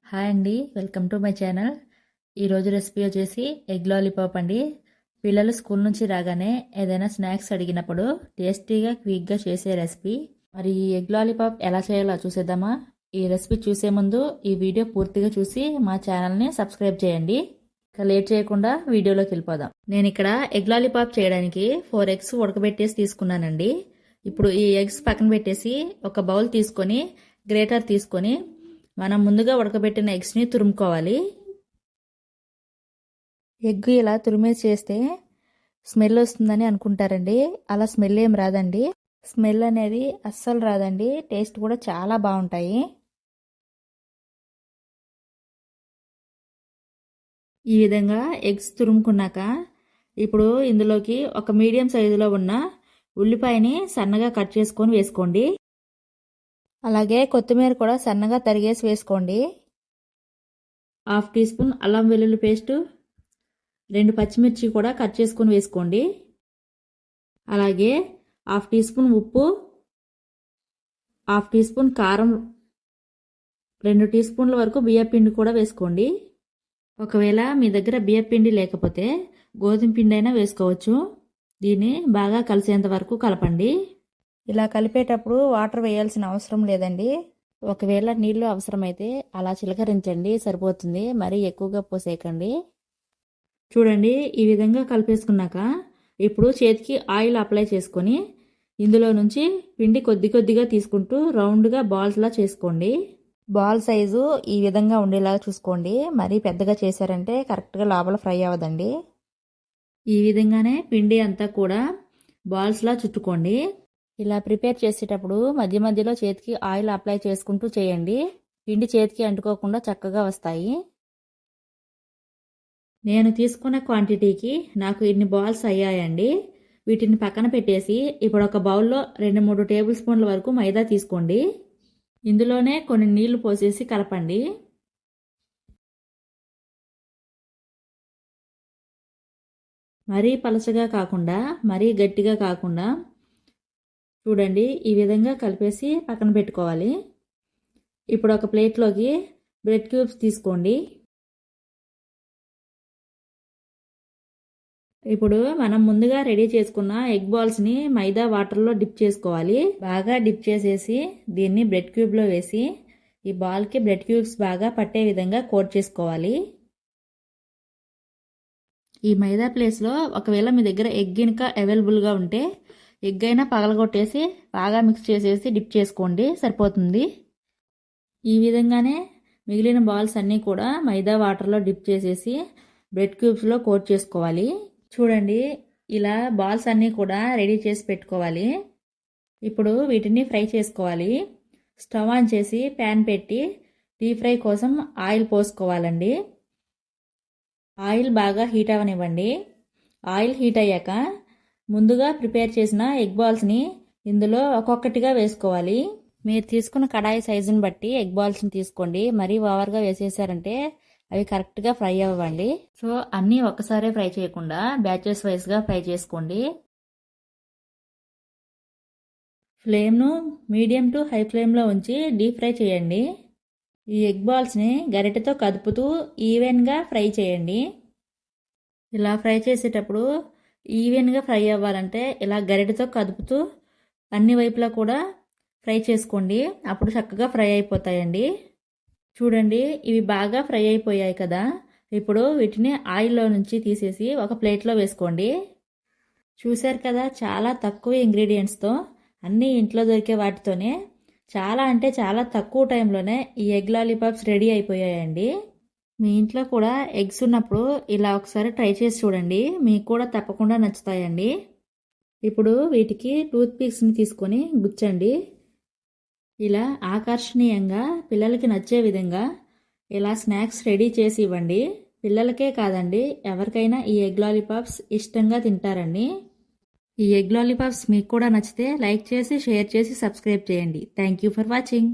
Hi అండి, welcome to my channel. ఈరోజు recipe వచ్చేసి ఎగ్ లాలీపాప్ అండి. పిల్లలు స్కూల్ నుంచి రాగానే ఏదైనా స్నాక్స్ అడిగినప్పుడు టేస్టీగా క్విక్గా చేసే రెసిపీ. మరి ఈ ఎగ్ లాలీపాప్ ఎలా చేయాలో చూసేద్దామా? ఈ రెసిపీ చూసే ముందు ఈ వీడియో పూర్తిగా చూసి మా ఛానల్ని సబ్స్క్రైబ్ చేయండి. ఇక లేట్ చేయకుండా వీడియోలోకి వెళ్ళిపోదాం. నేను ఇక్కడ ఎగ్ లాలీపాప్ చేయడానికి 4 ఎగ్స్ ఉడకబెట్టేసి తీసుకున్నానండి. ఇప్పుడు ఈ ఎగ్స్ పక్కన పెట్టేసి ఒక బౌల్ తీసుకొని గ్రేటర్ తీసుకొని మనం ముందుగా ఉడకబెట్టిన ఎగ్స్ని తురుముకోవాలి. ఎగ్ ఇలా తురిమేసి చేస్తే స్మెల్ వస్తుందని అనుకుంటారండి. అలా స్మెల్ ఏం రాదండి. స్మెల్ అనేది అస్సలు రాదండి. టేస్ట్ కూడా చాలా బాగుంటాయి. ఈ విధంగా ఎగ్స్ తురుముకున్నాక ఇప్పుడు ఇందులోకి ఒక మీడియం సైజులో ఉన్న ఉల్లిపాయని సన్నగా కట్ చేసుకొని వేసుకోండి. అలాగే కొత్తిమీర కూడా సన్నగా తరిగేసి వేసుకోండి. 1/2 టీ స్పూన్ అల్లం వెల్లుల్లి పేస్టు, 2 పచ్చిమిర్చి కూడా కట్ చేసుకొని వేసుకోండి. అలాగే 1/2 టీ స్పూన్ ఉప్పు, 1/2 టీ స్పూన్ కారం, 2 టీ స్పూన్ల వరకు బియ్యపిండి కూడా వేసుకోండి. ఒకవేళ మీ దగ్గర బియ్యపిండి లేకపోతే గోధుమ పిండి అయినా వేసుకోవచ్చు. దీన్ని బాగా కలిసేంత వరకు కలపండి. ఇలా కలిపేటప్పుడు వాటర్ వేయాల్సిన అవసరం లేదండి. ఒకవేళ నీళ్లు అవసరమైతే అలా చిలకరించండి, సరిపోతుంది. మరీ ఎక్కువగా పోసేయకండి. చూడండి, ఈ విధంగా కలిపేసుకున్నాక ఇప్పుడు చేతికి ఆయిల్ అప్లై చేసుకొని ఇందులో నుంచి పిండి కొద్ది కొద్దిగా తీసుకుంటూ రౌండ్గా బాల్స్లా చేసుకోండి. బాల్ సైజు ఈ విధంగా ఉండేలాగా చూసుకోండి. మరీ పెద్దగా చేశారంటే కరెక్ట్గా లోపల ఫ్రై అవ్వదండి. ఈ విధంగానే పిండి అంతా కూడా బాల్స్లా చుట్టుకోండి. ఇలా ప్రిపేర్ చేసేటప్పుడు మధ్య మధ్యలో చేతికి ఆయిల్ అప్లై చేసుకుంటూ చేయండి. పిండి చేతికి అంటుకోకుండా చక్కగా వస్తాయి. నేను తీసుకున్న క్వాంటిటీకి నాకు ఇన్ని బాల్స్ అయ్యాయండి. వీటిని పక్కన పెట్టేసి ఇప్పుడు ఒక బౌల్లో 2-3 టేబుల్ స్పూన్ల వరకు మైదా తీసుకోండి. ఇందులోనే కొన్ని నీళ్లు పోసేసి కలపండి. మరీ పలచగా కాకుండా మరీ గట్టిగా కాకుండా చూడండి, ఈ విధంగా కలిపేసి పక్కన పెట్టుకోవాలి. ఇప్పుడు ఒక ప్లేట్లోకి బ్రెడ్ క్యూబ్స్ తీసుకోండి. ఇప్పుడు మనం ముందుగా రెడీ చేసుకున్న ఎగ్ బాల్స్ని మైదా వాటర్లో డిప్ చేసుకోవాలి. బాగా డిప్ చేసేసి దీన్ని బ్రెడ్ క్యూబ్లో వేసి ఈ బాల్కి బ్రెడ్ క్యూబ్స్ బాగా పట్టే విధంగా కోట్ చేసుకోవాలి. ఈ మైదా ప్లేస్లో ఒకవేళ మీ దగ్గర ఎగ్ గినక అవైలబుల్గా ఉంటే ఎగ్ అయినా పగలగొట్టేసి బాగా మిక్స్ చేసేసి డిప్ చేసుకోండి, సరిపోతుంది. ఈ విధంగానే మిగిలిన బాల్స్ అన్నీ కూడా మైదా వాటర్లో డిప్ చేసేసి బ్రెడ్ క్యూబ్స్లో కోట్ చేసుకోవాలి. చూడండి, ఇలా బాల్స్ అన్నీ కూడా రెడీ చేసి పెట్టుకోవాలి. ఇప్పుడు వీటిని ఫ్రై చేసుకోవాలి. స్టవ్ ఆన్ చేసి ప్యాన్ పెట్టి డీప్ ఫ్రై కోసం ఆయిల్ పోసుకోవాలండి. ఆయిల్ బాగా హీట్ అవ్వనివ్వండి. ఆయిల్ హీట్ అయ్యాక ముందుగా ప్రిపేర్ చేసిన ఎగ్ బాల్స్ని ఇందులో ఒక్కొక్కటిగా వేసుకోవాలి. మీరు తీసుకున్న కడాయి సైజుని బట్టి ఎగ్ బాల్స్ని తీసుకోండి. మరీ ఓవర్గా వేసేసారంటే అవి కరెక్ట్గా ఫ్రై అవ్వండి. సో అన్నీ ఒక్కసారే ఫ్రై చేయకుండా బ్యాచెస్ వైజ్గా ఫ్రై చేసుకోండి. ఫ్లేమ్ను మీడియం టు హై ఫ్లేమ్లో ఉంచి డీప్ ఫ్రై చేయండి. ఈ ఎగ్ బాల్స్ని గరిటెతో కదుపుతూ ఈవెన్గా ఫ్రై చేయండి. ఇలా ఫ్రై చేసేటప్పుడు ఈవెన్గా ఫ్రై అవ్వాలంటే ఇలా గరిటెతో కదుపుతూ అన్ని వైపులా కూడా ఫ్రై చేసుకోండి. అప్పుడు చక్కగా ఫ్రై అయిపోతాయండి. చూడండి, ఇవి బాగా ఫ్రై అయిపోయాయి కదా. ఇప్పుడు వీటిని ఆయిల్లో నుంచి తీసేసి ఒక ప్లేట్లో వేసుకోండి. చూశారు కదా, చాలా తక్కువ ఇంగ్రీడియంట్స్తో అన్నీ ఇంట్లో దొరికే వాటితోనే చాలా అంటే చాలా తక్కువ టైంలోనే ఈ ఎగ్ లాలీపాప్స్ రెడీ అయిపోయాయండి. మీ ఇంట్లో కూడా ఎగ్స్ ఉన్నప్పుడు ఇలా ఒకసారి ట్రై చేసి చూడండి. మీకు కూడా తప్పకుండా నచ్చుతాయండి. ఇప్పుడు వీటికి టూత్ పిక్స్ని తీసుకొని గుచ్చండి. ఇలా ఆకర్షణీయంగా పిల్లలకి నచ్చే విధంగా ఇలా స్నాక్స్ రెడీ చేసి ఇవ్వండి. పిల్లలకే కాదండి, ఎవరికైనా ఈ ఎగ్ లాలీపాప్స్ ఇష్టంగా తింటారండి. ఈ ఎగ్ లాలీపాప్స్ మీకు కూడా నచ్చితే లైక్ చేసి షేర్ చేసి సబ్స్క్రైబ్ చేయండి. Thank you for watching.